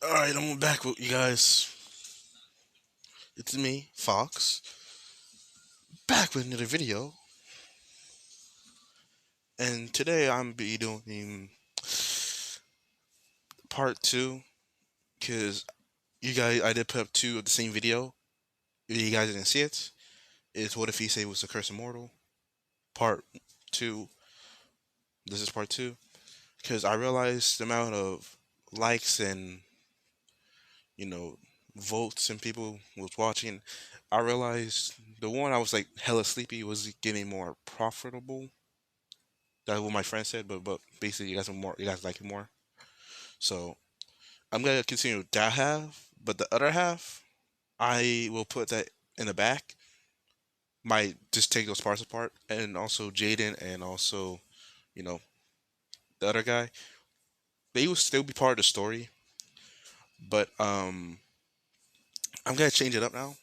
Alright, I'm back with you guys. It's me, Fox, back with another video. And today I'm be doing part two, because you guys, I did put up two of the same video. If you guys didn't see it, it's What If Issei Was the Curse Immortal? Part two. This is part two. Because I realized the amount of likes and, you know, votes and people was watching. I realized the one I was like hella sleepy was getting more profitable. That's what my friend said, but basically you guys like it more. So I'm gonna continue with that half, but the other half I will put that in the back. Might just take those parts apart, and also Jaden and also you know the other guy. They will still be part of the story, but I'm gonna change it up now.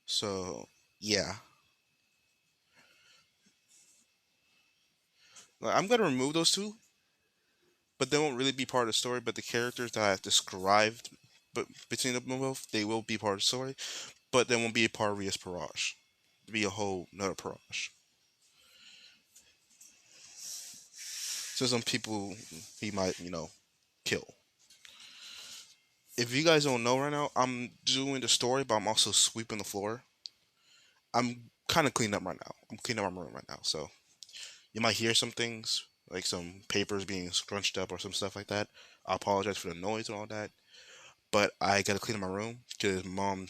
So yeah, like, I'm gonna remove those two, but they won't really be part of the story. But the characters that I've described, but between them both, they will be part of the story. But they won't be a part of Ria's Parage. Be a whole another Parage. So some people he might, kill. If you guys don't know right now, I'm doing the story, but I'm also sweeping the floor. I'm kind of cleaning up right now. I'm cleaning up my room right now. So you might hear some things, like some papers being scrunched up or some stuff like that. I apologize for the noise and all that. But I gotta clean up my room because mom,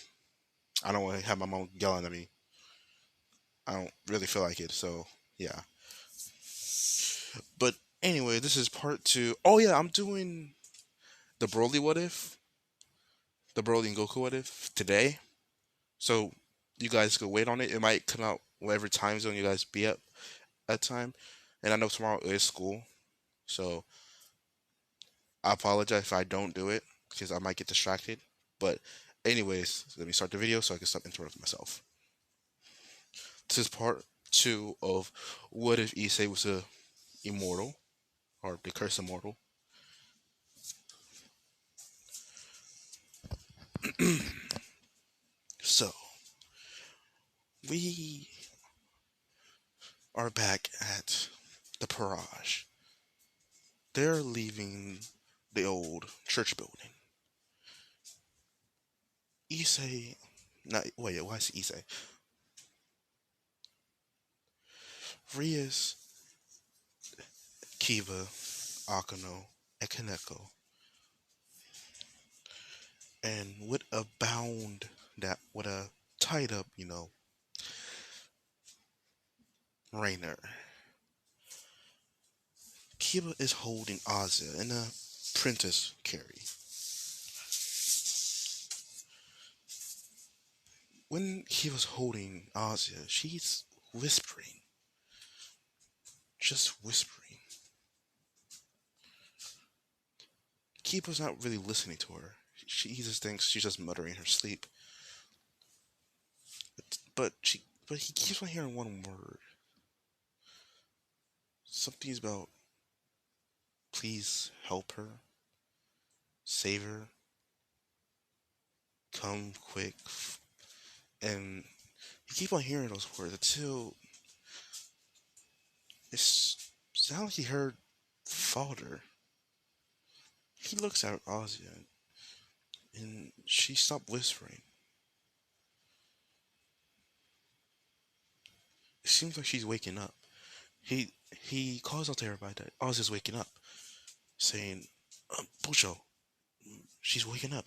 I don't want to have my mom yelling at me. I don't really feel like it. So yeah. But anyway, this is part two. Oh yeah, I'm doing the Broly What If, the Broly and Goku What If today. So you guys could wait on it. It might come out whatever time zone you guys be at that time. And I know tomorrow is school, so I apologize if I don't do it because I might get distracted. But anyways, let me start the video so I can stop interrupting myself. This is part two of what if Issei was a immortal or the curse immortal. So we are back at the Parage. They're leaving the old church building. Issei, not wait, why is it Issei? Rias, Kiva, Akano, and Kaneko, and with a bound that with a tied up, Rainer. Kiba is holding Ozia and a Princess Carrie. When he was holding Ozia, she's whispering, just whispering. Kiba's not really listening to her. He just thinks she's just muttering in her sleep. But he keeps on hearing one word. Something's about please help her, save her, come quick, and he keeps on hearing those words until it sounds like he heard falter. He looks at Ozia and she stopped whispering. It seems like she's waking up. He calls out to everybody that Ozia's waking up, saying, Pucho, she's waking up.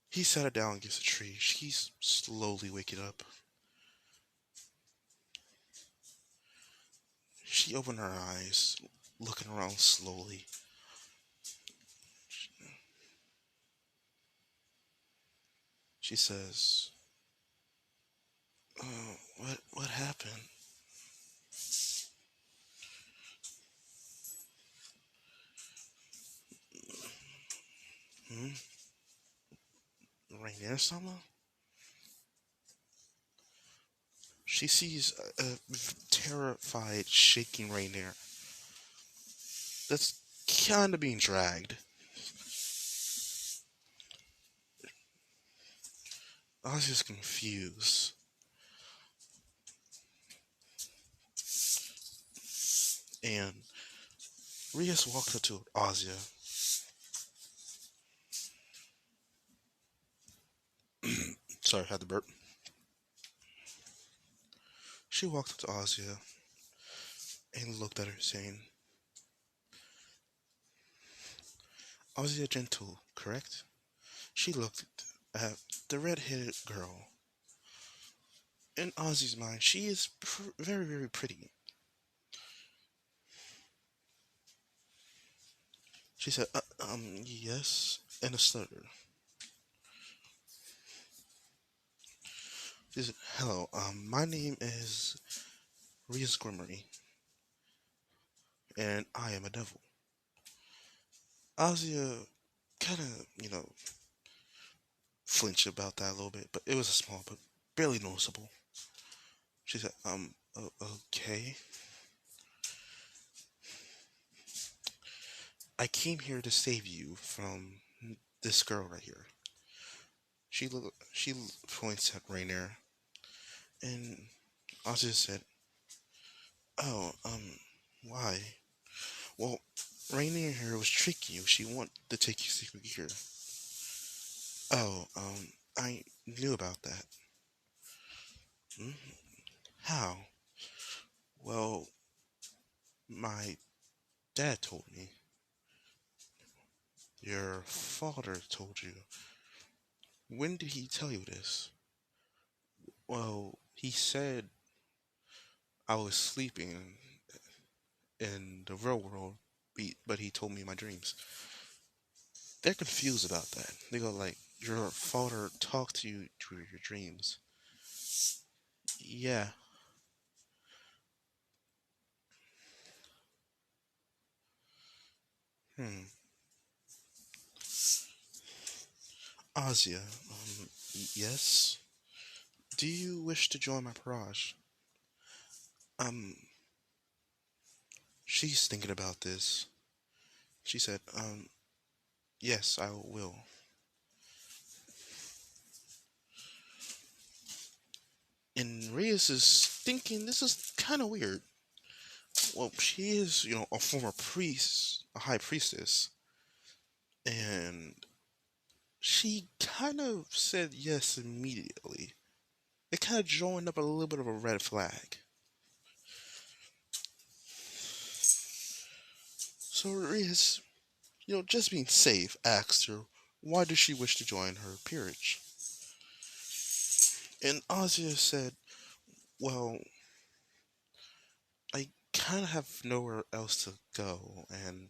He sat her down against a tree. She's slowly waking up. She opened her eyes, looking around slowly. She says, what happened? Hmm? Rainier Sama? She sees a terrified, shaking Rainier. That's kind of being dragged. I was just confused. And Rias walked up to Azia. Sorry, I had to burp. She walked up to Azia and looked at her, saying, Azia Gentle, correct? She looked at the red-headed girl. In Ozzy's mind, she is very, very pretty. She said, yes, in a stutter. She said, hello, my name is Rias Grimmery, and I am a devil. Ozzy kind of, flinched about that a little bit, but it was a small, but barely noticeable. She said, okay. I came here to save you from this girl right here. She points at Rainier, and Ozzy said, oh, why? Well, Rainier here was tricking you. She wanted to take you secret here. Oh, I knew about that. Hmm? How? Well, my dad told me. Your father told you. When did he tell you this? Well, he said I was sleeping in the real world, but he told me my dreams. They're confused about that. They go like, your father talked to you through your dreams. Yeah. Hmm. Azia, yes? Do you wish to join my barrage? Um, she's thinking about this. She said, yes, I will. And Reyes is thinking this is kind of weird. Well, she is, a former priest, a high priestess, and she kind of said yes immediately. It kind of joined up a little bit of a red flag. So Reyes, just being safe, asked her why does she wish to join her peerage. And Ozia said, well, I kind of have nowhere else to go, and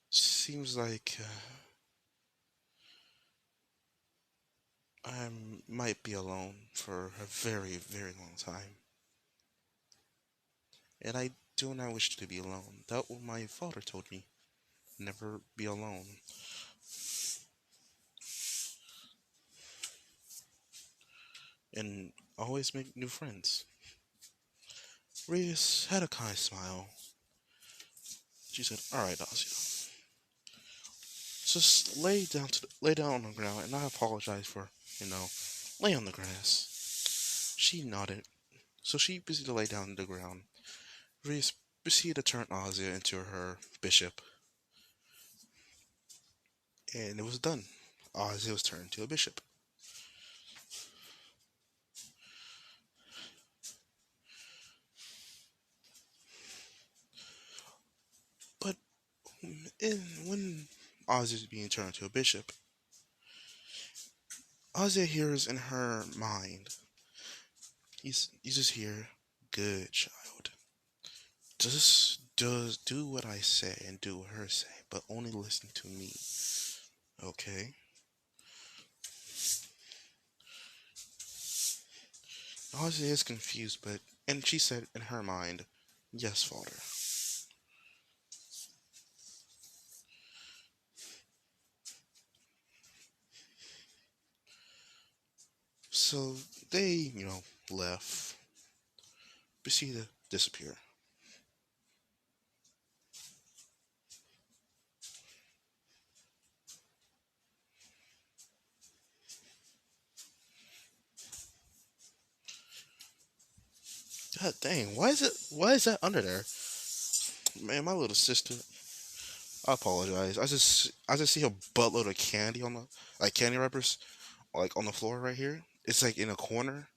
seems like I might be alone for a very, very long time. And I do not wish to be alone. That what my father told me. Never be alone. And always make new friends. Reyes had a kind smile. She said, alright, Ozzy. Just lay down on the ground, and I apologize for, lay on the grass. She nodded. So she proceeded to lay down on the ground. Reyes proceeded to turn Ozzy into her bishop. And it was done. Ozzy was turned to a bishop. But when Ozzy is being turned to a bishop, Ozzy hears in her mind, you just hear, good child. Just does do what I say and do what her say, but only listen to me. Okay? Ozzy is confused, and she said in her mind, yes, father. So they, left, proceeded to disappear. God dang, why is it? Why is that under there? Man, my little sister. I apologize. I just see a buttload of candy on the like candy wrappers like on the floor right here. It's like in a corner.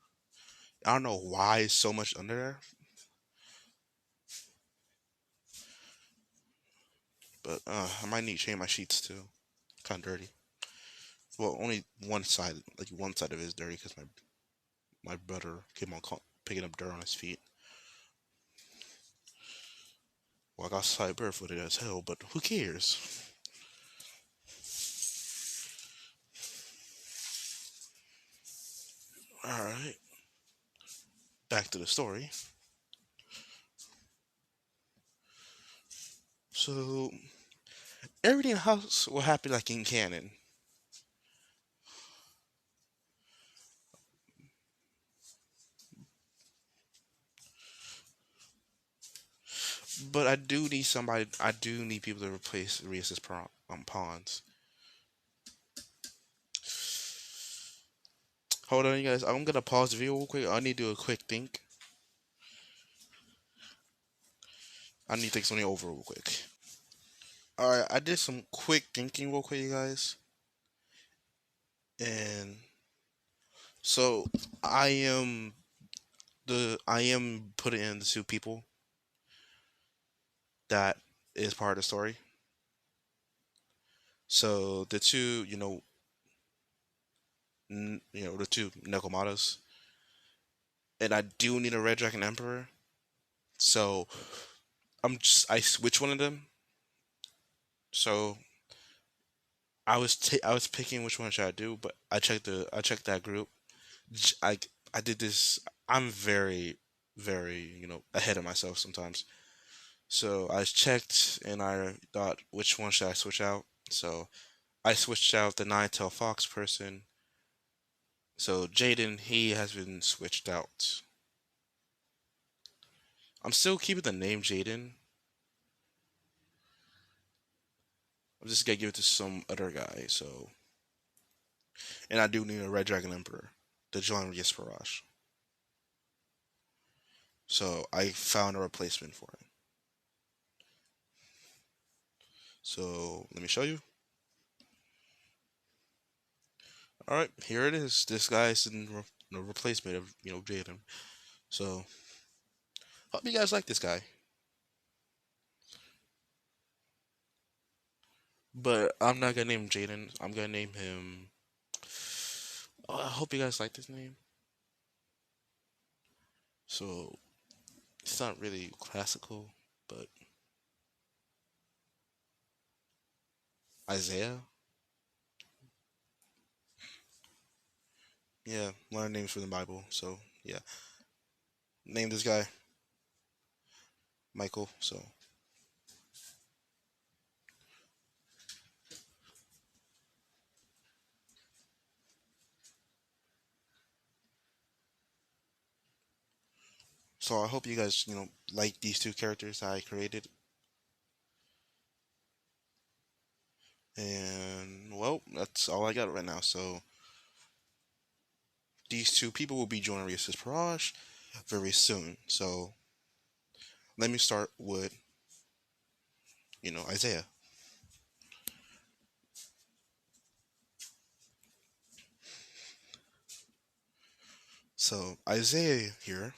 I don't know why it's so much under there, but I might need to change my sheets too. Kind of dirty. Well, only one side, like one side of it is dirty because my brother came on picking up dirt on his feet. Well, I got side barefooted as hell, but who cares? All right, back to the story. So everything in the house will happen like in canon, but I do need somebody. I do need people to replace Reese's pawns. Hold on, you guys. I'm gonna pause the video real quick. I need to do a quick think. I need to think something over real quick. All right, I did some quick thinking real quick, you guys, and so I am I am putting in the two people that is part of the story. So the two, the two Nekomatas, and I do need a Red Dragon Emperor. So I switch one of them. So I was picking which one should I do, but I checked that group. J- I I did this. I'm very ahead of myself sometimes. So I checked and I thought which one should I switch out. So I switched out the Nine Tail Fox person. So Jaden, he has been switched out. I'm still keeping the name Jaden. I'm just gonna give it to some other guy. So, and I do need a Red Dragon Emperor to join Yesperash. So I found a replacement for him. So let me show you. All right, here it is. This guy is the replacement of Jaden. So hope you guys like this guy. But I'm not gonna name him Jaden. I'm gonna name him. Oh, I hope you guys like this name. So it's not really classical, but Isaiah. Yeah, learn names from the Bible. So yeah, name this guy Michael. So I hope you guys like these two characters I created. And well, that's all I got right now. So these two people will be joining Reese's Parage very soon. So let me start with Isaiah. So Isaiah here,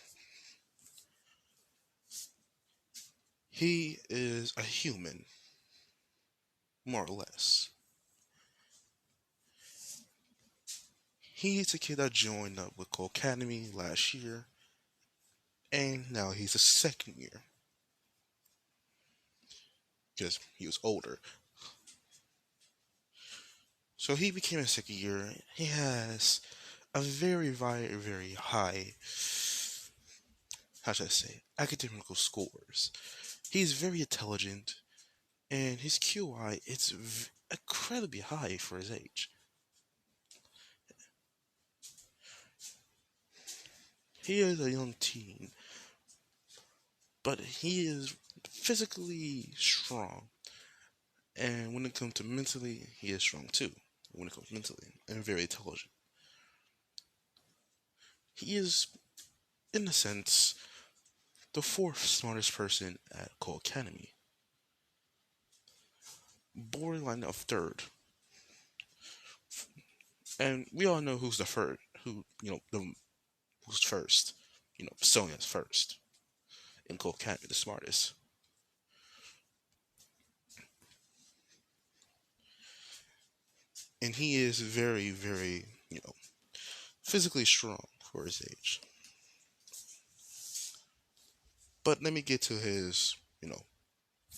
he is a human, more or less. He's a kid that joined up with Cole Academy last year, and now he's a second year because he was older. So he became a second year. He has a very high, how should I say, academical scores. He's very intelligent, and his QI is incredibly high for his age. He is a young teen, but he is physically strong, and when it comes to mentally, he is strong too. When it comes mentally, and very intelligent, he is, in a sense, the fourth smartest person at Cole Academy. Borderline of third. And we all know who's the first, who's first. Sonia's first in Cole Academy, the smartest. And he is very, very, physically strong for his age. But let me get to his,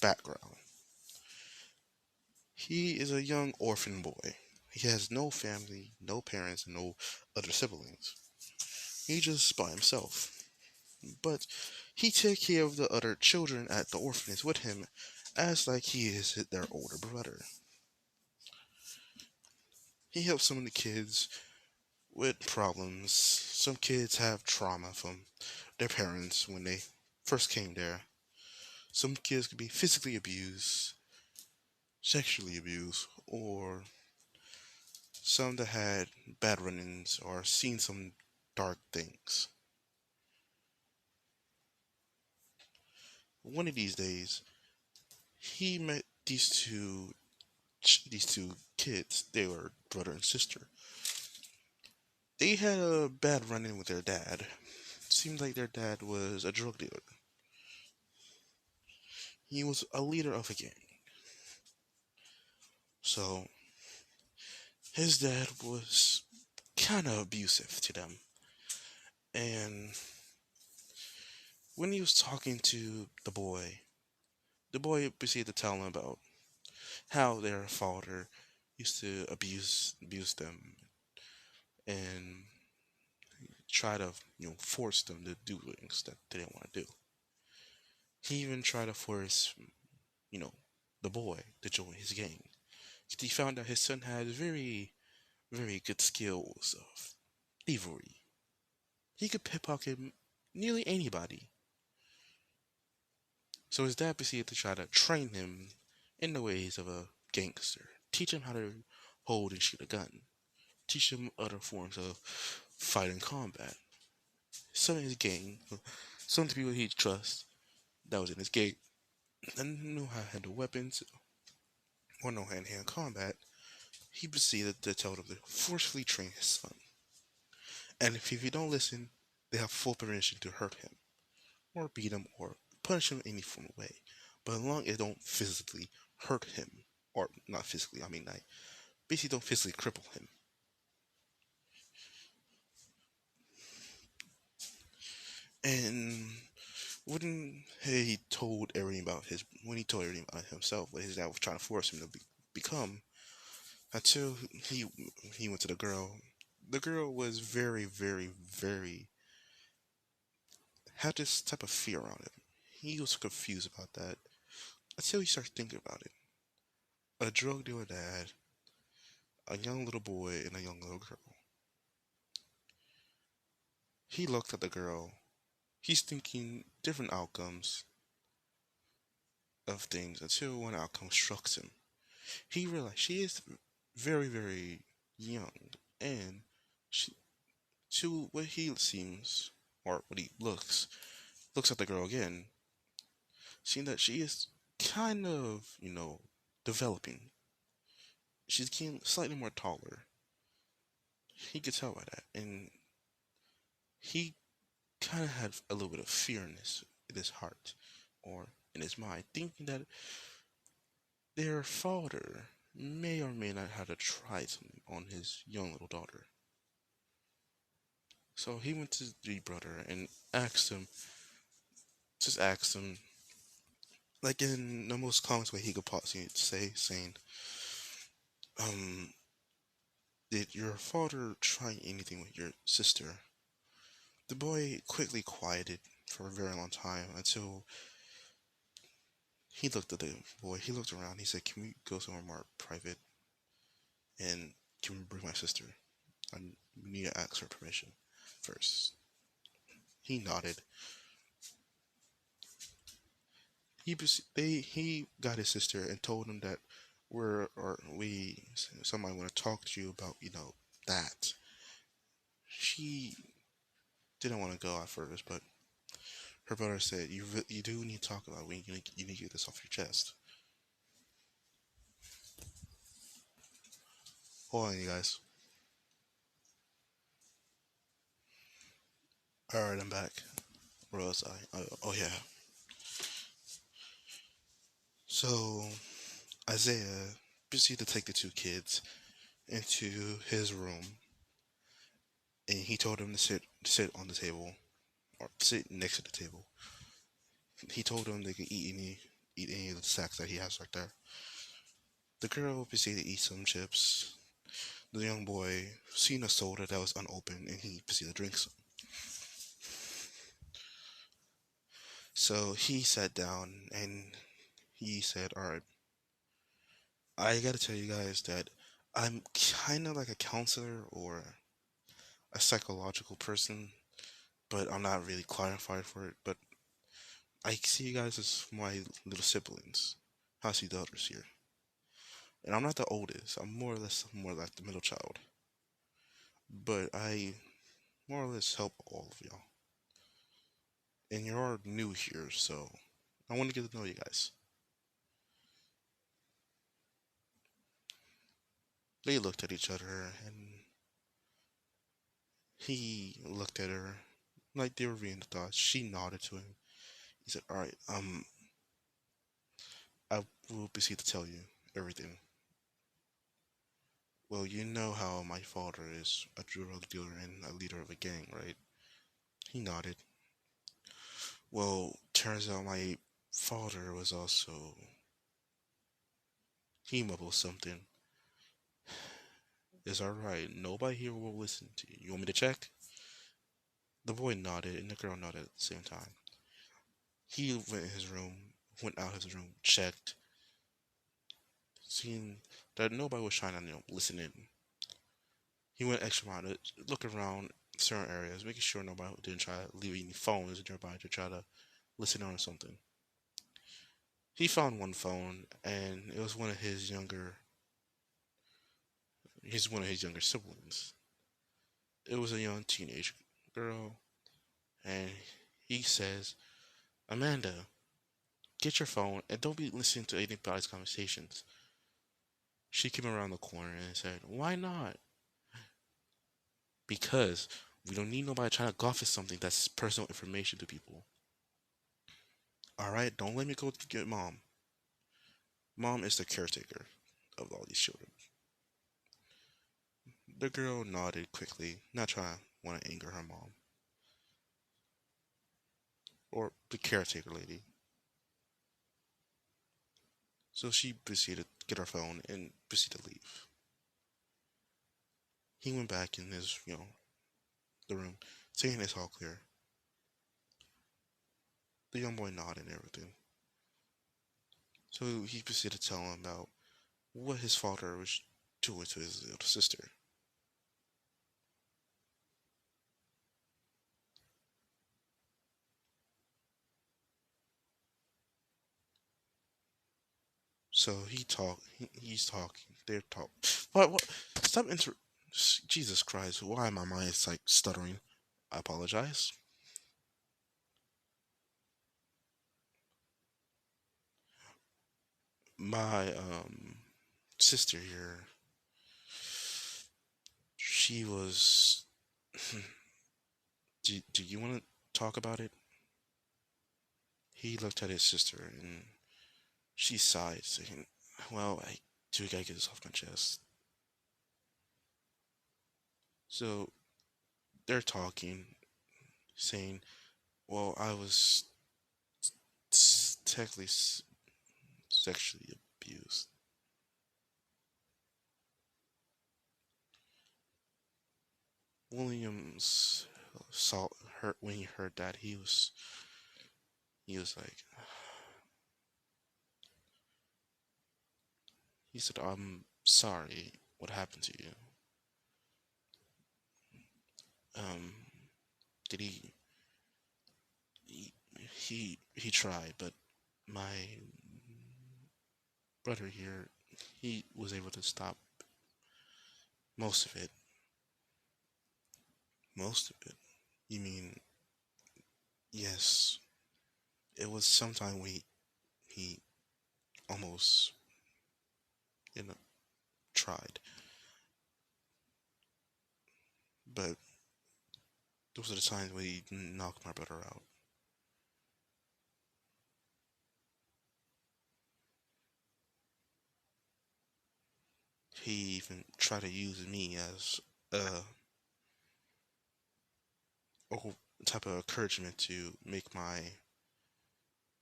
background. He is a young orphan boy. He has no family, no parents, and no other siblings. He's just by himself. But he takes care of the other children at the orphanage with him as like he is their older brother. He helps some of the kids with problems. Some kids have trauma from their parents when they first came there. Some kids could be physically abused, sexually abused, or some that had bad run ins or seen some dark things. One of these days, he met these two kids. They were brother and sister. They had a bad run in with their dad. Seemed like their dad was a drug dealer. He was a leader of a gang. So his dad was kind of abusive to them. And when he was talking to the boy proceeded to tell him about how their father used to abuse them and try to force them to do things that they didn't want to do. He even tried to force you know the boy to join his gang. He found out his son had very very good skills of thievery. He could pickpocket nearly anybody. So his dad proceeded to try to train him in the ways of a gangster, teach him how to hold and shoot a gun, teach him other forms of fighting combat. Some of his gang, some of the people he trusts that was in his gang, and knew how to handle weapons or no hand-to-hand combat. He proceeded to tell them to forcefully train his son. And if he don't listen, they have full permission to hurt him, or beat him, or punish him in any form of way. But as long as it don't physically hurt him, or not physically, I mean like basically don't physically cripple him. And when he told everything about himself, what his dad was trying to force him to become, until he went to the girl. The girl was very, very, very had this type of fear around him. He was confused about that until he started thinking about it. A drug dealer dad, a young little boy, and a young little girl. He looked at the girl. He's thinking different outcomes of things until one outcome struck him. He realized she is very, very young, and she, to what he seems, or what he looks at the girl again, seeing that she is kind of, developing. She's getting slightly more taller. He could tell by that, and he kind of had a little bit of fear in his heart, or in his mind, thinking that their father may or may not have to try something on his young little daughter. So he went to the brother and asked him, like in the most common way he could possibly say, saying, um, did your father try anything with your sister? The boy quickly quieted for a very long time until he looked at the boy. He looked around. He said, "Can we go somewhere more private? And can we bring my sister? I need to ask her permission first." He nodded. He got his sister and told him that somebody want to talk to you about that. She didn't want to go at first, but Her brother said, you do need to talk about it. You need to get this off your chest." Hold on, you guys. Alright, I'm back. Where was I? Oh, yeah. So, Isaiah proceeded to take the two kids into his room, and he told them to sit on the table, or sit next to the table. He told them they could eat any of the snacks that he has right there. The girl proceeded to eat some chips. The young boy seen a soda that was unopened, and he proceeded to drink some. So he sat down and he said, "All right, I gotta tell you guys that I'm kind of like a counselor or a psychological person, but I'm not really qualified for it. But I see you guys as my little siblings. I see the others here, and I'm not the oldest. I'm more or less more like the middle child, but I more or less help all of y'all. And you're new here, so I want to get to know you guys." They looked at each other, and he looked at her like they were reading the thoughts. She nodded to him. He said, "All right, I will proceed to tell you everything. Well, you know how my father is a drug dealer and a leader of a gang, right?" He nodded. "Well, turns out my father was also..." He mumbled something. "It's alright. Nobody here will listen to you. You want me to check?" The boy nodded and the girl nodded at the same time. He went in his room, went out of his room, checked, seeing that nobody was trying to, listen in. He went extra mile to look around certain areas, making sure nobody didn't try to leave any phones nearby to try to listen on something. He found one phone, and it was one of his younger siblings. It was a young teenage girl, and he says, "Amanda, get your phone and don't be listening to anybody's conversations." She came around the corner and said, "Why not?" "Because we don't need nobody trying to golf at something that's personal information to people." "All right, don't let me go to get mom. Mom is the caretaker of all these children." The girl nodded quickly, not trying to want to anger her mom or the caretaker lady. So she proceeded to get her phone and proceeded to leave. He went back in his, the room, saying it's all clear. The young boy nodded and everything. So he proceeded to tell him about what his father was doing to his little sister. So he's talking, they're talking. What? Stop inter. Jesus Christ, why my mind is like stuttering? I apologize. My sister here, she was. Do you want to talk about it? He looked at his sister and she sighed, saying, "Well, I do gotta get this off my chest." So they're talking, saying, "Well, I was technically sexually abused." Williams saw her when he heard that he was like, he said, "I'm sorry. What happened to you?" Um, did he tried, but my brother here, he was able to stop most of it. Most of it. You mean, yes. it was sometime when he almost, you know, tried, but those are the times when he knocked my brother out. He even tried to use me as a, a type of encouragement to make my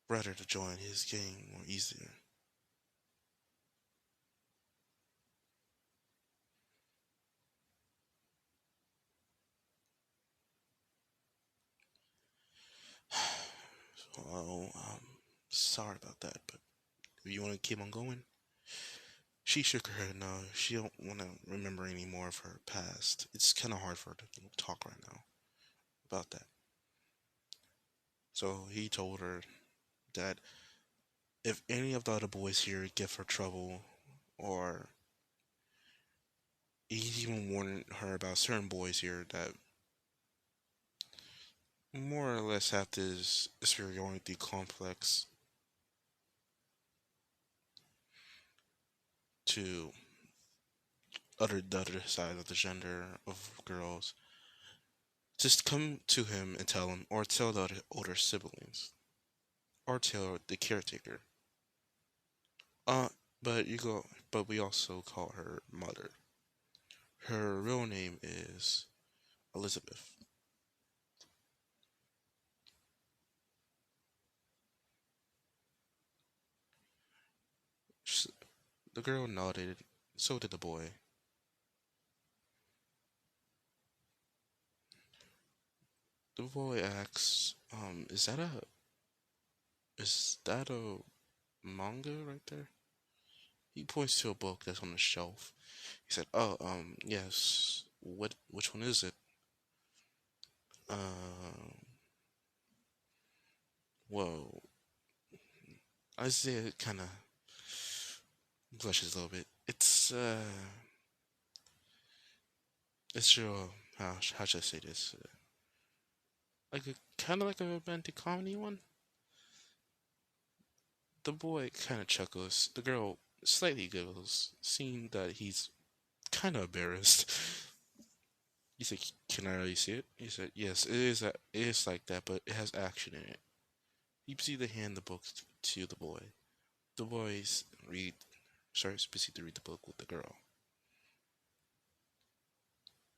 brother to join his gang more easier. So, sorry about that, but if you want to keep on going, she shook her head no. She don't want to remember any more of her past. It's kind of hard for her to talk right now about that. So he told her that if any of the other boys here give her trouble, or he even warned her about certain boys here that more or less have this superiority complex to the other side of the gender of girls, just come to him and tell him, or tell the other older siblings, or tell the caretaker. Uh, but we also call her mother. Her real name is Elizabeth. Sh the girl nodded, so did the boy. The boy asks, is that a manga right there? He points to a book that's on the shelf. He said, "Oh, yes. Which one is it?" Uh, well, Isaiah kind of blushes a little bit. It's your how should I say this? Like a kind of like a romantic comedy one. The boy kind of chuckles. The girl slightly giggles, seeing that he's kind of embarrassed. He said, "Can I really see it?" He said, "Yes, it is. It is like that, but it has action in it." You proceed to hand the book to the boy. The boys read, starts proceed to read the book with the girl.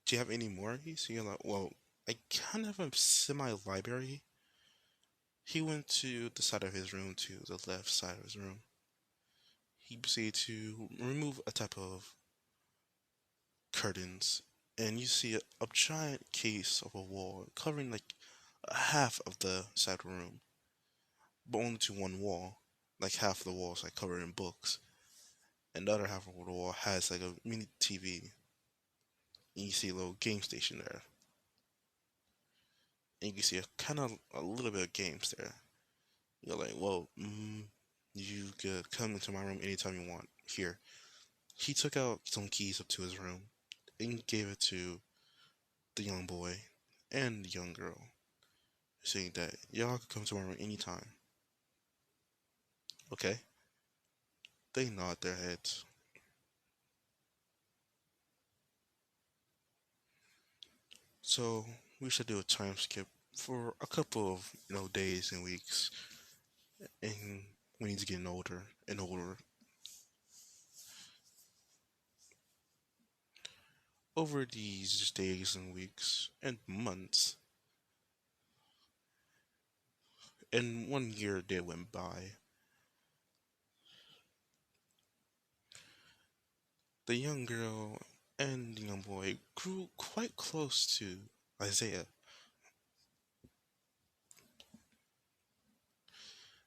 Do you have any more? So you're like, well, I kind of have a semi library. He went to the side of his room, to the left side of his room. He proceeded to remove a type of curtains, and you see a giant case of a wall covering like half of the side of the room, but only to one wall. Like half of the wall is like covered in books, and the other half of the wall has like a mini TV. And you see a little game station there, and you can see a kind of a little bit of games there. You're like, well, you could come into my room anytime you want. Here, he took out some keys up to his room and gave it to the young boy and the young girl, saying that y'all could come to my room anytime. Okay? They nod their heads. So we should do a time skip for a couple of days and weeks, and when he's getting older and older. Over these days and weeks and months, and 1 year did went by. The young girl and the young boy grew quite close to Isaiah.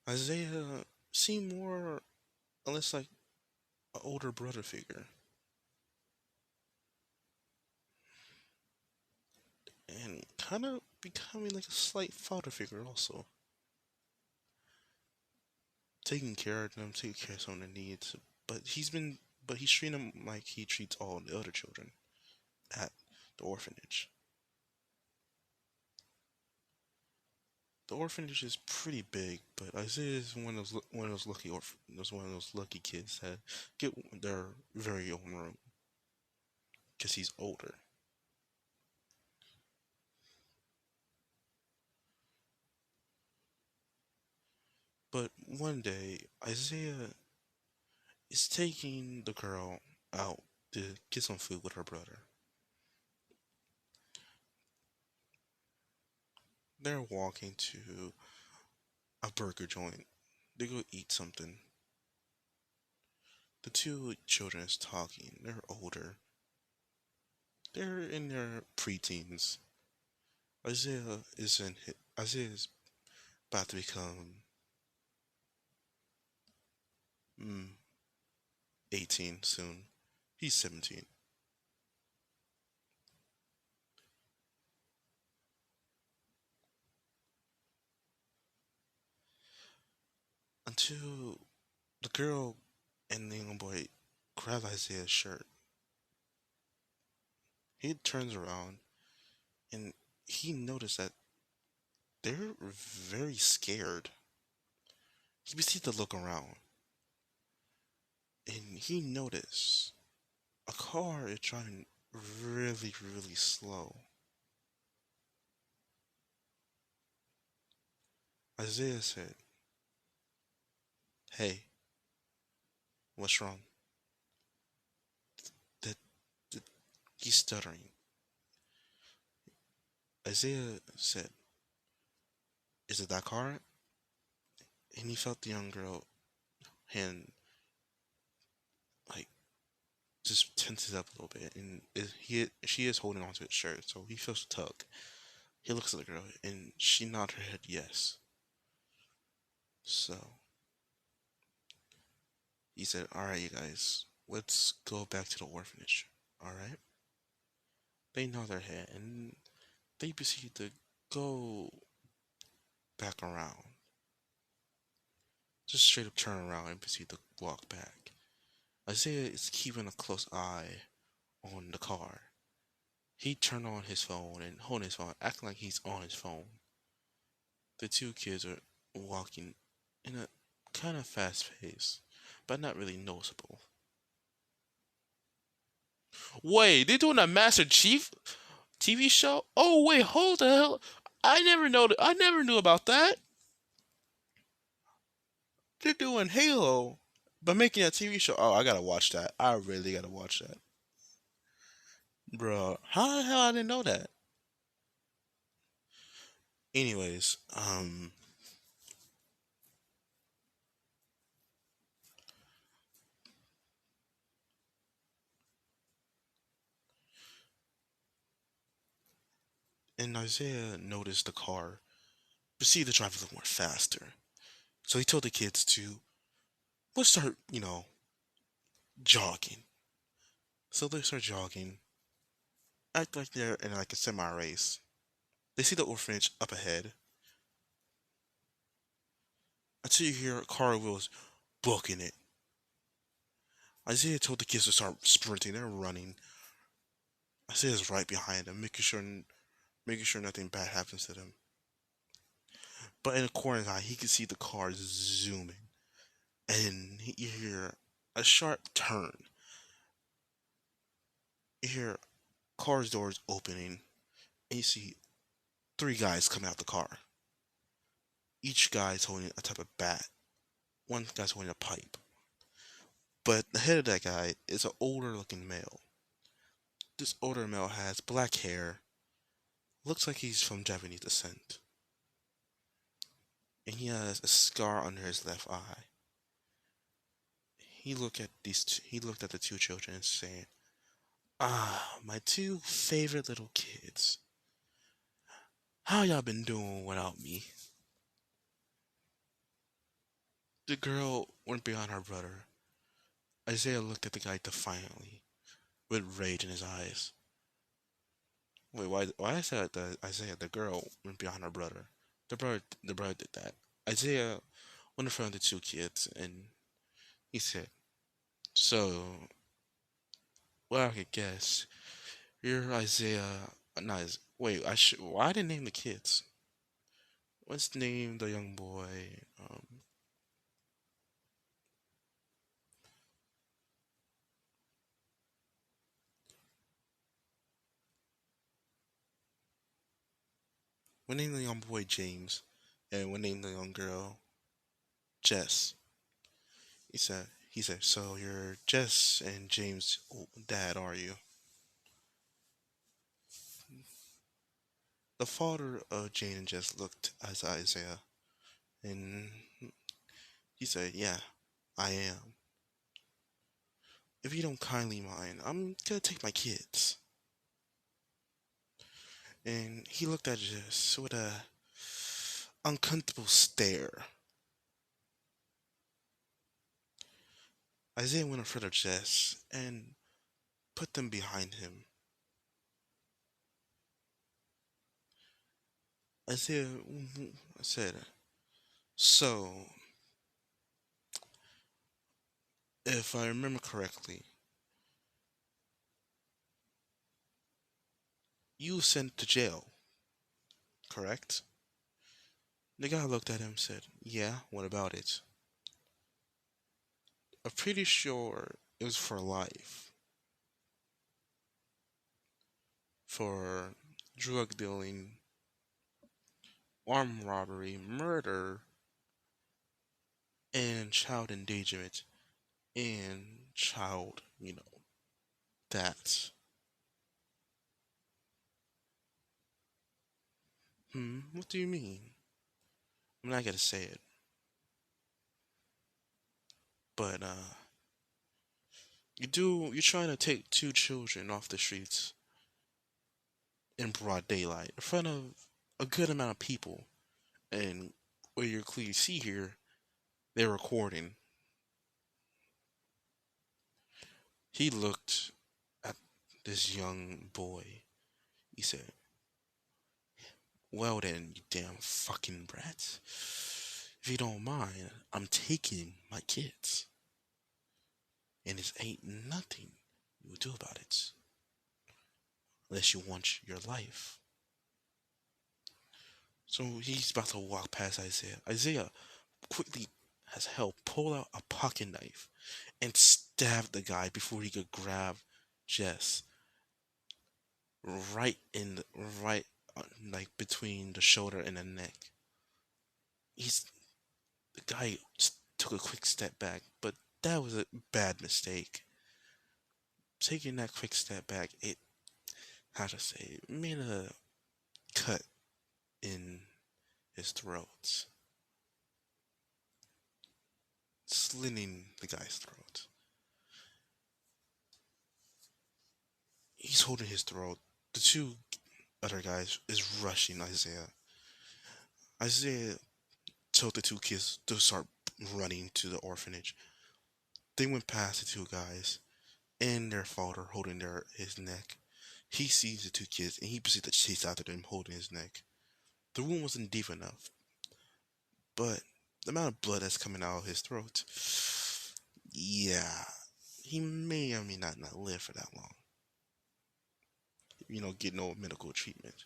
Isaiah seemed more or less like an older brother figure, and kind of becoming like a slight father figure also. Taking care of them, taking care of some of their needs. But he's treating them like he treats all the other children at the orphanage. The orphanage is pretty big, but Isaiah is one of those one of those lucky kids that get their very own room because he's older. But one day, Isaiah is taking the girl out to get some food with her brother. They're walking to a burger joint. They go eat something. The two children is talking. They're older. They're in their preteens. Isaiah is about to become mm, 18 soon. He's 17. Until the girl and the young boy grab Isaiah's shirt. He turns around and he noticed that they're very scared. He proceeds to look around and he noticed a car is driving really, really slow. Isaiah said, "Hey, what's wrong?" That, that he's stuttering. Isaiah said, "Is it that car?" And he felt the young girl hand like just tenses up a little bit, and she is holding onto his shirt, so he feels a tug. He looks at the girl, and she nods her head yes. So he said, "All right, you guys, let's go back to the orphanage." All right. They nod their head, and they proceed to go back around. Just straight up turn around and proceed to walk back. Isaiah is keeping a close eye on the car. He turned on his phone and holding his phone, acting like he's on his phone. The two kids are walking in a kind of fast pace, but not really noticeable. Wait, they're doing a Master Chief TV show? Oh wait, hold the hell! I never knew about that. They're doing Halo, but making a TV show. Oh, I gotta watch that. I really gotta watch that, bro. How the hell I didn't know that? Anyways, and Isaiah noticed the car, proceeded to drive a little more faster. So he told the kids to let's start, jogging. So they start jogging, act like they're in like a semi race. They see the orphanage up ahead until you hear car wheels booking it. Isaiah told the kids to start sprinting. They're running. Isaiah's right behind them, making sure nothing bad happens to them. But in the corner eye, he can see the car zooming, and you hear a sharp turn. You hear car's doors opening, and you see three guys come out the car. Each guy's holding a type of bat. One guy's holding a pipe. But the head of that guy is an older looking male. This older male has black hair, looks like he's from Japanese descent, and he has a scar under his left eye. He looked at the two children and saying, "Ah, my two favorite little kids. How y'all been doing without me?" The girl went behind her brother. Isaiah looked at the guy defiantly, with rage in his eyes. Wait, why I said that Isaiah, the girl went behind her brother. The brother did that. Isaiah went in front of the two kids and he said, "So, well, I could guess you're Isaiah. Wait, why didn't name the kids? What's name the young boy? We named the young boy James, and we named the young girl Jess. He said, so you're Jess and James' dad, are you? The father of Jane and Jess looked at Isaiah, and he said, yeah, I am. If you don't kindly mind, I'm gonna take my kids. And he looked at Jess with a uncomfortable stare. Isaiah went in front of Jess and put them behind him. Isaiah said, so, if I remember correctly, you were sent to jail, correct? The guy looked at him and said, yeah, what about it? I'm pretty sure it was for life. For drug dealing, armed robbery, murder, and child endangerment, and child, that. What do you mean? I'm not gonna say it, but you're trying to take two children off the streets in broad daylight in front of a good amount of people, and where you clearly see here, they're recording. He looked at this young boy. He said, well then, you damn fucking brat. If you don't mind, I'm taking my kids. And it ain't nothing you do about it. Unless you want your life. So he's about to walk past Isaiah. Isaiah quickly has hell pull out a pocket knife and stab the guy before he could grab Jess right in the right like between the shoulder and the neck. He's the guy took a quick step back, but that was a bad mistake. Taking that quick step back, it how to say made a cut in his throat, slitting the guy's throat. He's holding his throat. The two other guys is rushing Isaiah. Isaiah told the two kids to start running to the orphanage. They went past the two guys and their father holding his neck. He sees the two kids and he proceeds to chase after them holding his neck. The wound wasn't deep enough, but the amount of blood that's coming out of his throat, yeah, he may or may not live for that long. Get no medical treatment.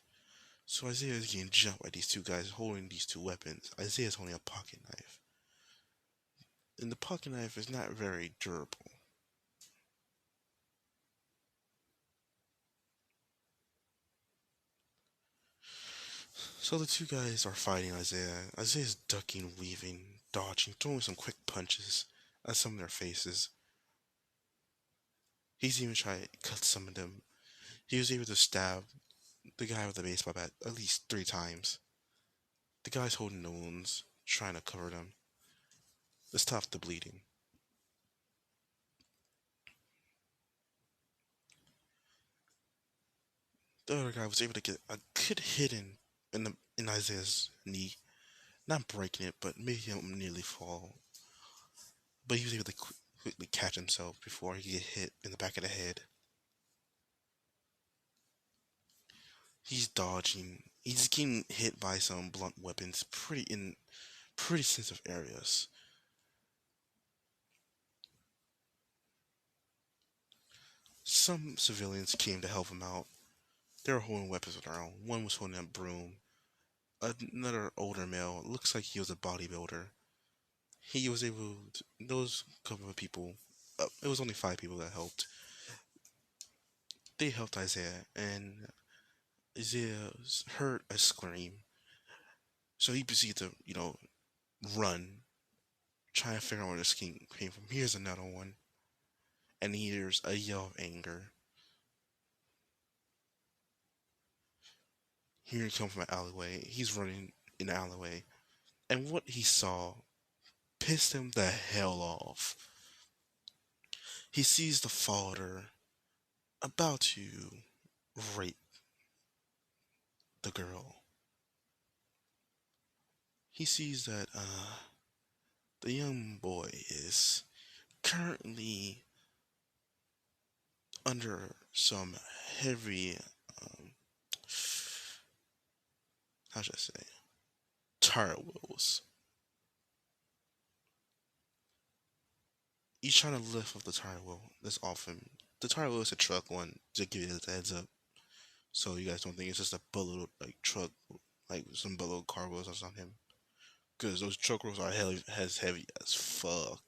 So Isaiah is getting jumped by these two guys holding these two weapons. Isaiah's holding a pocket knife. And the pocket knife is not very durable. So the two guys are fighting Isaiah. Isaiah's ducking, weaving, dodging, throwing some quick punches at some of their faces. He's even trying to cut some of them. He was able to stab the guy with the baseball bat at least 3 times. The guy's holding the wounds, trying to cover them to stop the bleeding. The other guy was able to get a good hit in Isaiah's knee, not breaking it, but making him nearly fall. But he was able to quickly catch himself before he could get hit in the back of the head. He's dodging. He's getting hit by some blunt weapons, pretty sensitive areas. Some civilians came to help him out. They were holding weapons of their own. One was holding a broom. another older male. Looks like he was a bodybuilder. He was able to, those couple of people, it was only five people that helped. They helped Isaiah, and Isaiah heard a scream. So he proceeded to, run, try to figure out where this came from. Here's another one, and he hears a yell of anger. Here he comes from an alleyway. He's running in the alleyway, and what he saw pissed him the hell off. He sees the father about to rape the girl. He sees that the young boy is currently under some heavy, um, how should I say, tire wheels. He's trying to lift up the tire wheel that's off him. The tire wheel is a truck one, to give you a heads up. So you guys don't think it's just a bullet like truck, like some bullet car wheels or something. Because those truck wheels are heavy as fuck.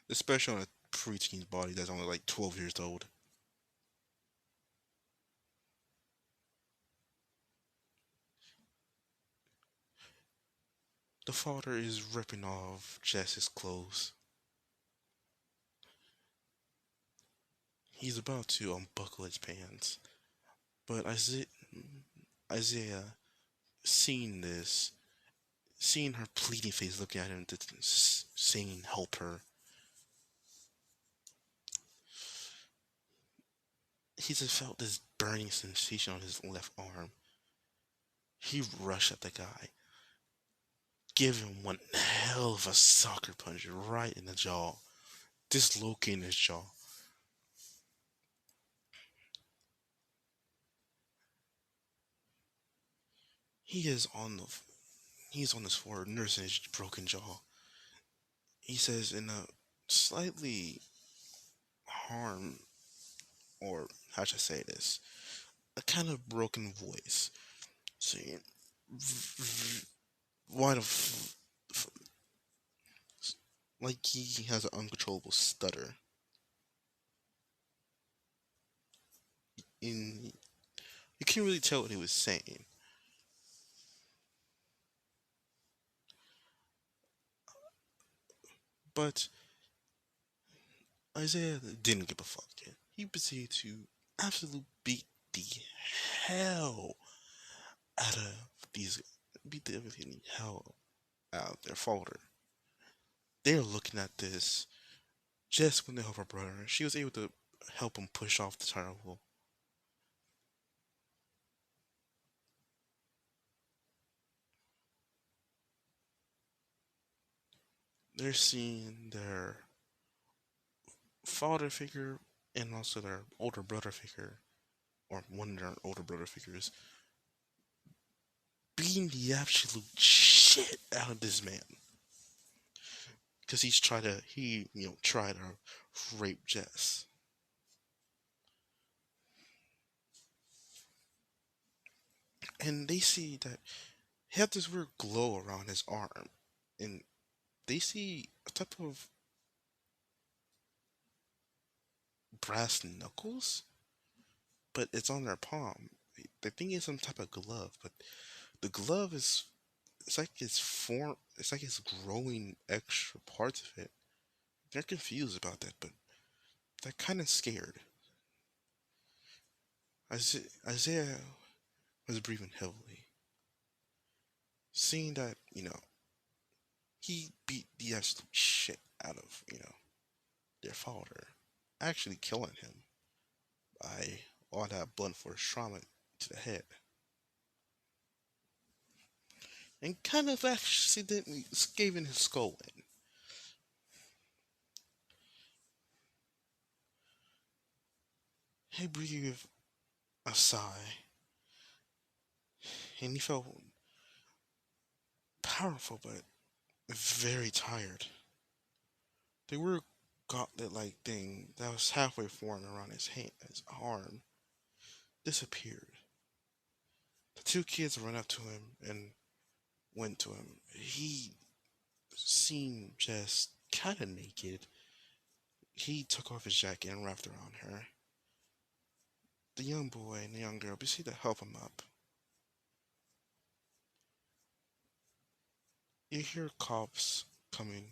Especially on a preteen's body that's only like 12 years old. The father is ripping off Jess's clothes. He's about to unbuckle his pants. But Isaiah, seeing this, seeing her pleading face looking at him, saying, help her, he just felt this burning sensation on his left arm. He rushed at the guy, give him one hell of a soccer punch right in the jaw, dislocating his jaw. He is on the he's on his floor nursing his broken jaw. He says in a slightly harm, or how should I say this, a kind of broken voice, saying, "Why the like he has an uncontrollable stutter." In You can't really tell what he was saying, but Isaiah didn't give a fuck. He proceeded to absolutely beat the hell out of these, beat the everything hell out of their father. They're looking at this just when they help her brother. She was able to help him push off the tire wheel. They're seeing their father figure and also their older brother figure, or one of their older brother figures, beating the absolute shit out of this man. Because tried to rape Jess. And they see that he had this weird glow around his arm. And they see a type of brass knuckles, but it's on their palm. They think it's some type of glove, but the glove is, it's like it's like it's growing extra parts of it. They're confused about that, but they're kind of scared. Isaiah was breathing heavily, seeing that, he beat the absolute shit out of, their father, actually killing him by all that blunt force trauma to the head. And kind of accidentally scaving his skull in. He breathed a sigh, and he felt powerful but very tired. They were gauntlet like thing that was halfway formed around his hand, his arm, disappeared. The two kids ran up to him and went to him. He seemed just kind of naked. He took off his jacket and wrapped around her. The young boy and the young girl proceeded to help him up. You hear cops coming.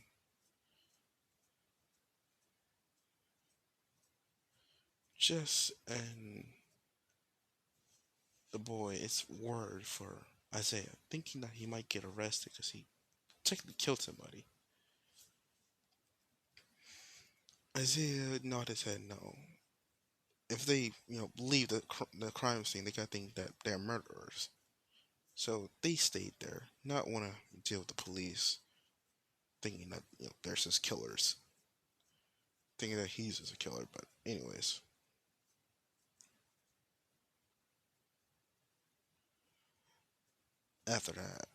Jess and the boy, it's word for Isaiah, thinking that he might get arrested because he technically killed somebody. Isaiah nodded his head no. If they, leave the crime scene, they gotta think that they're murderers. So they stayed there, not want to deal with the police, thinking that they're just killers, thinking that he's just a killer. But anyways, after that,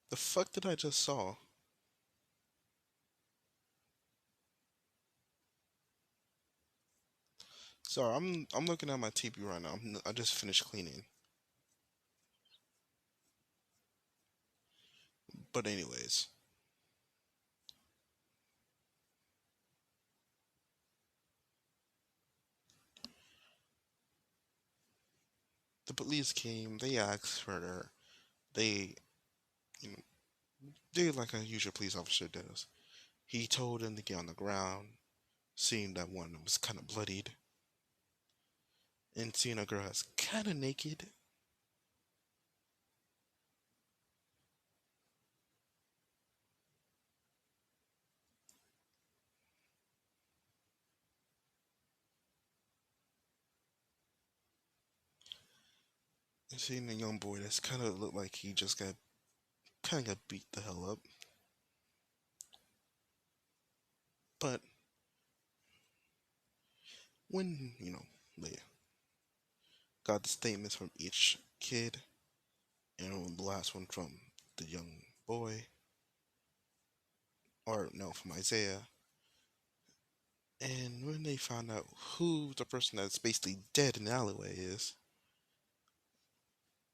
the fuck did I just saw? Sorry, I'm looking at my TV right now. I just finished cleaning. But anyways, the police came. They asked for her. They, you know, did like a usual police officer does. He told them to get on the ground, seeing that one was kind of bloodied, and seeing a girl that's kind of naked. And seeing a young boy that's kind of looked like he just got kind of got beat the hell up. But when they got the statements from each kid, and the last one from the young boy, or no, from Isaiah. And when they found out who the person that's basically dead in the alleyway is,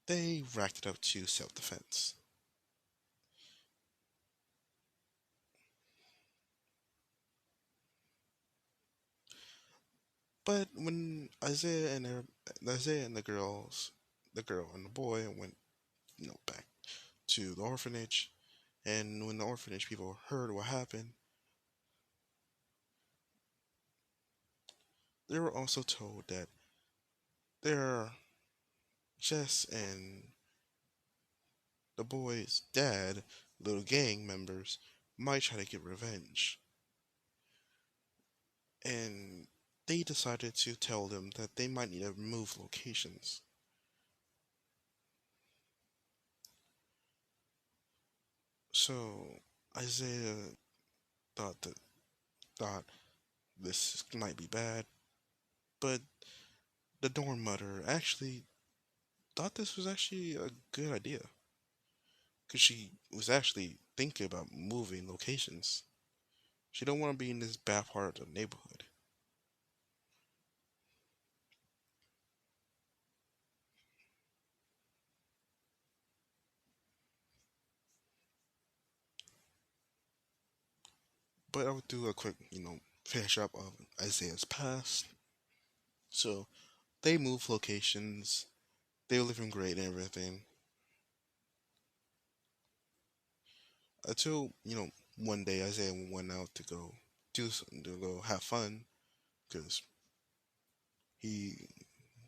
they racked it up to self defense. But when Isaiah and the girl and the boy went, back to the orphanage, and when the orphanage people heard what happened, they were also told that their Jess and the boy's dad, little gang members, might try to get revenge. And they decided to tell them that they might need to move locations. So Isaiah thought that thought this might be bad, but the dorm mother actually thought this was actually a good idea because she was actually thinking about moving locations. She don't want to be in this bad part of the neighborhood. But I would do a quick, finish up of Isaiah's past. So they moved locations. They were living great and everything until one day Isaiah went out to go do something, to go have fun because he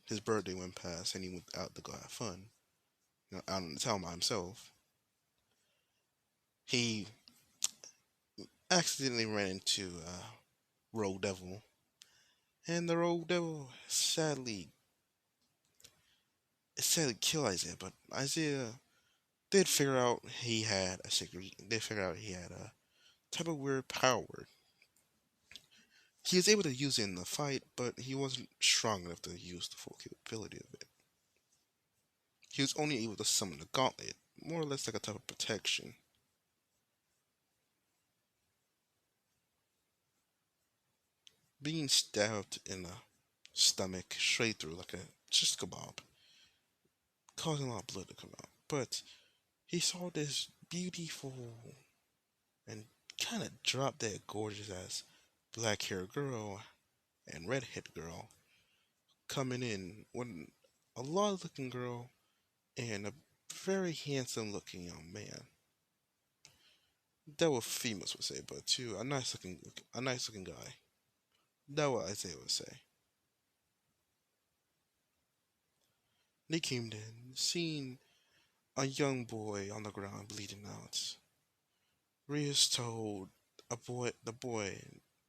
his birthday went past and he went out to go have fun. Out on the town by himself. He accidentally ran into Road Devil, and the Road Devil sadly killed Isaiah. But Isaiah did figure out he had a secret. Did figure out he had a type of weird power. He was able to use it in the fight, but he wasn't strong enough to use the full capability of it. He was only able to summon the gauntlet, more or less like a type of protection. Being stabbed in the stomach straight through like a just kebab, causing a lot of blood to come out. But he saw this beautiful and kind of drop dead gorgeous ass black haired girl and red haired girl coming in when a lot looking girl and a very handsome looking young man. That what females would say, but too a nice looking guy. That what Isaiah would say. They came in, seen a young boy on the ground bleeding out. Rios told the boy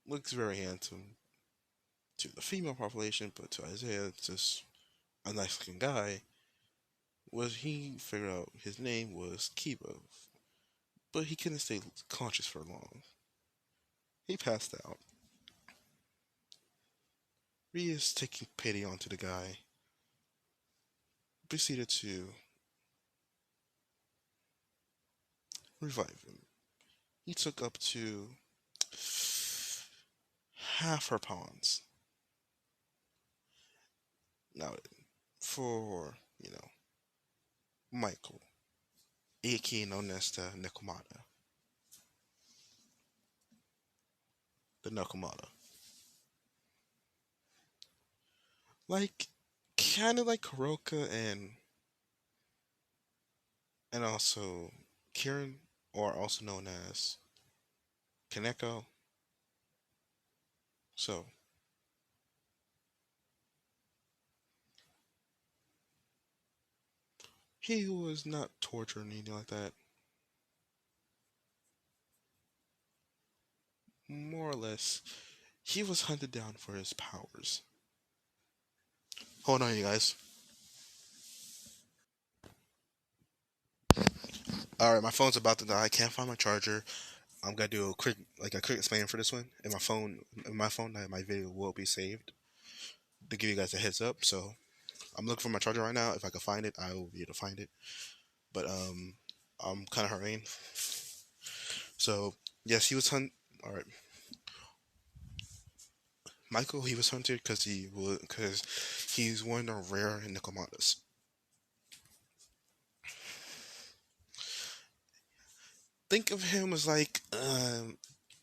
looks very handsome to the female population, but to Isaiah, it's just a nice looking guy. Was he figured out his name was Kiba, but he couldn't stay conscious for long. He passed out. Rios, taking pity onto the guy, proceeded to revive him. He took up to half her pawns. Now, for, Michael, aka known as the Nekomata. The Nekomata. Like, kind of like Kuroka and also Kirin, or also known as Kaneko. So, he was not tortured or anything like that. More or less, he was hunted down for his powers. Hold on, you guys. All right, my phone's about to die. I can't find my charger. I'm gonna do a quick explain for this one. My video will be saved to give you guys a heads up. So I'm looking for my charger right now. If I can find it, I will be able to find it. But I'm kind of hurrying. So yes, he was hunt. All right, Michael. He was hunted because he's one of the rare Nikomatas. Think of him as like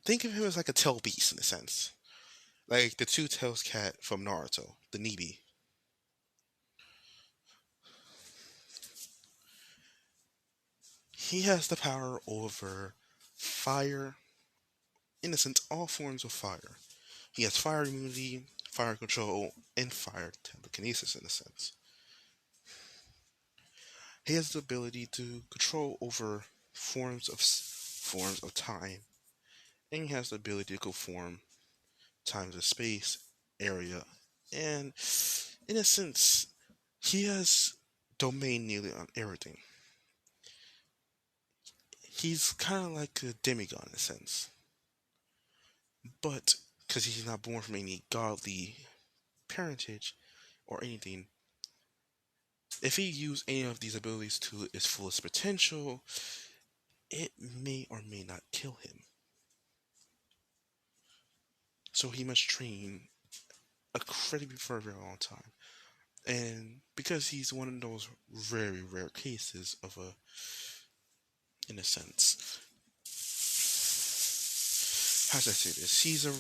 think of him as like a tail beast in a sense, like the two tails cat from Naruto, the Nibi. He has the power over fire, in a sense, all forms of fire. He has fire immunity, fire control, and fire telekinesis in a sense. He has the ability to control over forms of time, and he has the ability to conform times of space, area, and in a sense, he has domain nearly on everything. He's kind of like a demigod in a sense, but because he's not born from any godly parentage or anything, if he used any of these abilities to its fullest potential, it may or may not kill him. So he must train incredibly for a very long time. And because he's one of those very rare cases of in a sense, how should I say this? He's a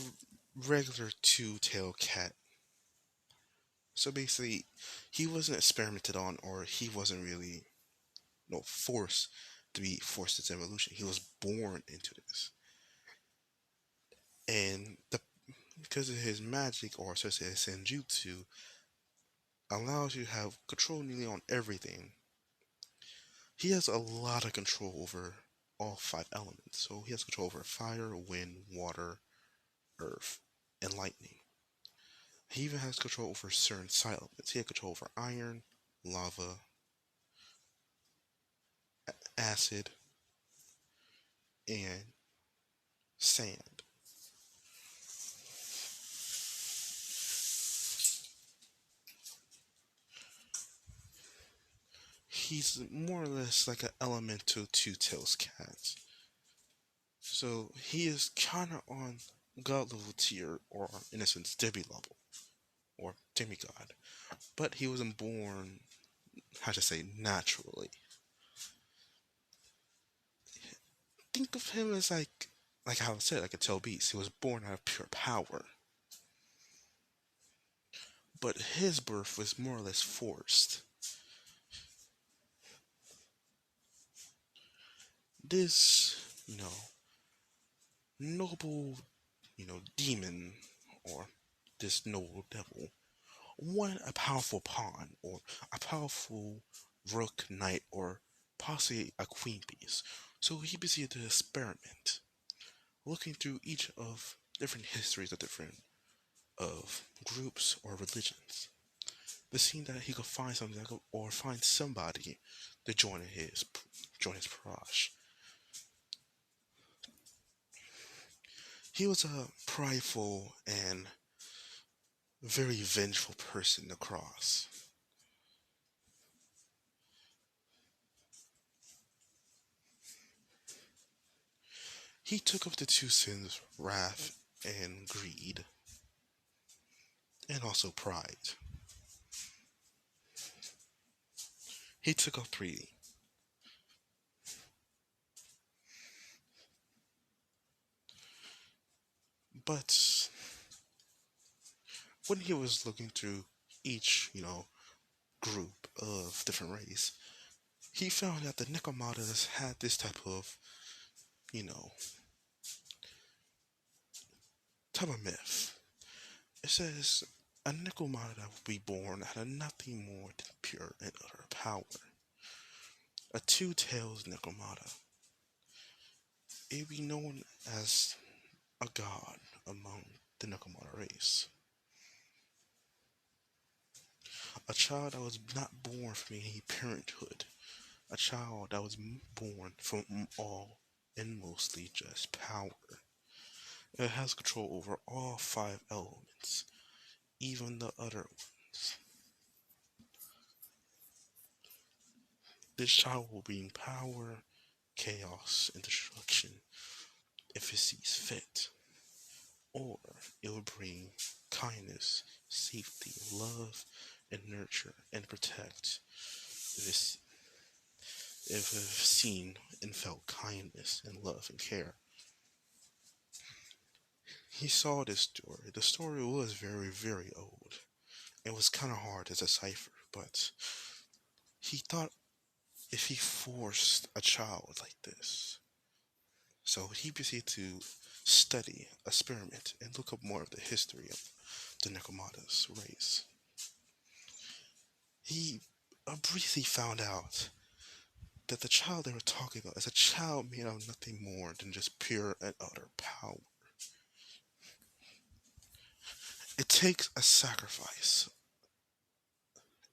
regular two-tailed cat. So basically, he wasn't experimented on, or he wasn't really forced to be forced into evolution. He was born into this, and because of his magic, or so to say, senjutsu, allows you to have control nearly on everything. He has a lot of control over all five elements. So he has control over fire, wind, water, earth, and lightning. He even has control over certain side elements. He has control over iron, lava, acid, and sand. he's more or less like an elemental two-tails cat. So he is kind of on god level tier, or in a sense, Debbie level, or demigod. But he wasn't born, how to say, naturally. Think of him as like how I said, like a tail beast. He was born out of pure power. But his birth was more or less forced. This, noble, demon, or this noble devil, wanted a powerful pawn, or a powerful rook knight, or possibly a queen piece. So he proceeded to experiment, looking through each of different histories of different of groups or religions. But seeing that he could find something or find somebody to join his proj. He was a prideful and very vengeful person to cross. He took up the two sins, wrath and greed, and also pride. He took up three. But when he was looking through each, group of different race, he found that the Nicomatas had this you know, type of myth. It says a Nicomata will be born out of nothing more than pure and utter power. A two-tailed Nicomata. It would be known as a god among the Nicomata race. A child that was not born from any parenthood. A child that was born from all and mostly just power. It has control over all five elements, even the other ones. This child will bring power, chaos, and destruction if it sees fit. Or it will bring kindness, safety, love, and nurture and protect this if it seen and felt kindness and love and care. He saw this story. The story was very, very old. It was kind of hard to decipher, but he thought if he forced a child like this, so he proceeded to study, experiment, and look up more of the history of the Nekomatas race. He briefly found out that the child they were talking about is a child made of nothing more than just pure and utter power. It takes a sacrifice.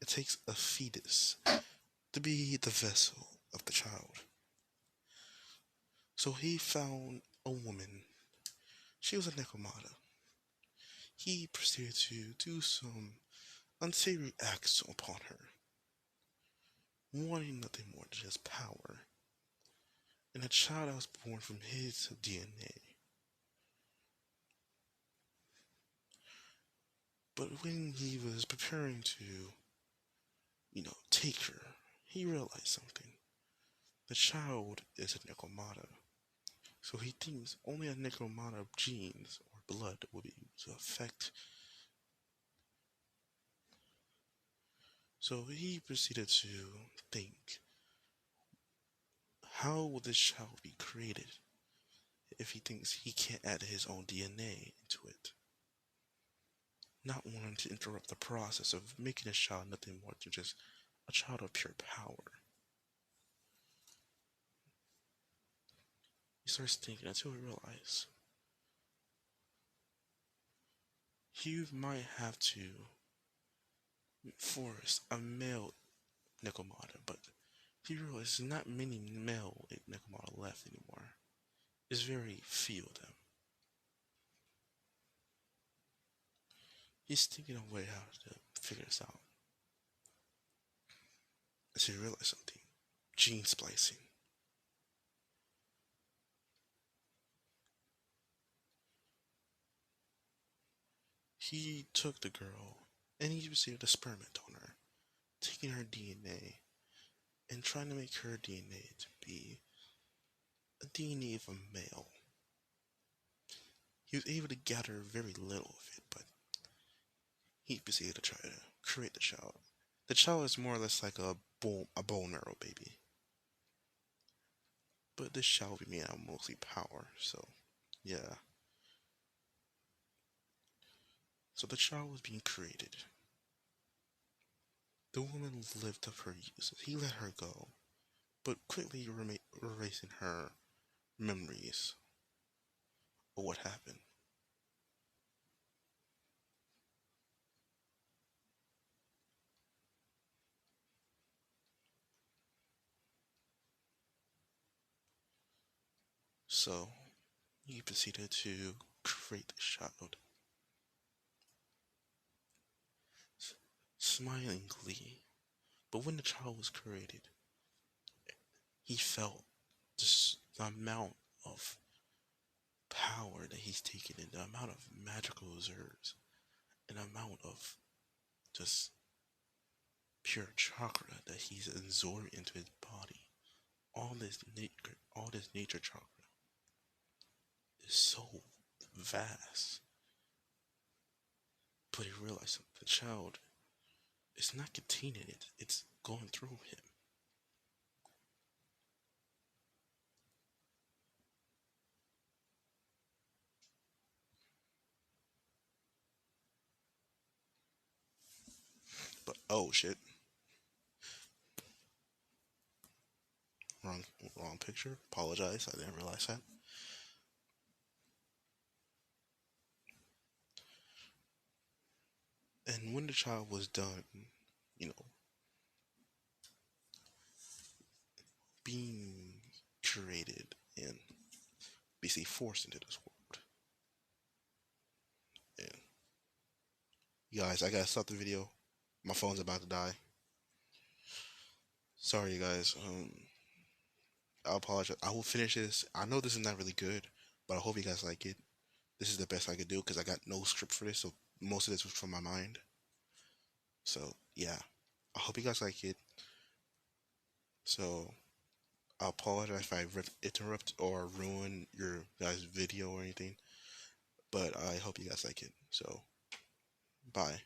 It takes a fetus to be the vessel of the child. So he found a woman. She was a Nekomata. He proceeded to do some unsavory acts upon her, wanting nothing more than just power, and a child that was born from his DNA. But when he was preparing to, take her, he realized something. The child is a Nekomata, so he thinks only a Nekomata genes or blood will be able to affect. So he proceeded to think, how will this child be created if he thinks he can't add his own DNA into it? Not wanting to interrupt the process of making a child nothing more than just a child of pure power. He starts thinking until he realizes he might have to force a male Nekomata, but he realizes not many male Nekomata left anymore. There's very few of them. He's thinking of a way how to figure this out. as he realized something. Gene splicing. He took the girl and he proceeded to experiment on her, taking her DNA and trying to make her DNA to be a DNA of a male. He was able to gather very little of it, but he proceeded to try to create the child. The child is more or less like a bone marrow baby, but this child will be made out of mostly power. So, yeah. So the child was being created. The woman lived up her uses. He let her go, but quickly erasing her memories of what happened. So he proceeded to create the child, smiling glee. But when the child was created, he felt just the amount of power that he's taken in, the amount of magical reserves, and the amount of just pure chakra that he's absorbed into his body. All this nature chakra is so vast. But he realized that the child is not containing it, it's going through him. But oh shit, wrong wrong picture. Apologize, I didn't realize that. And when the child was done, you know, being created and basically forced into this world. And you guys, I gotta stop the video. My phone's about to die. Sorry, you guys. I apologize. I will finish this. I know this is not really good, but I hope you guys like it. This is the best I could do because I got no script for this, so most of this was from my mind. So yeah, I hope you guys like it. So I apologize if I interrupt or ruin your guys' video or anything, but I hope you guys like it. So bye.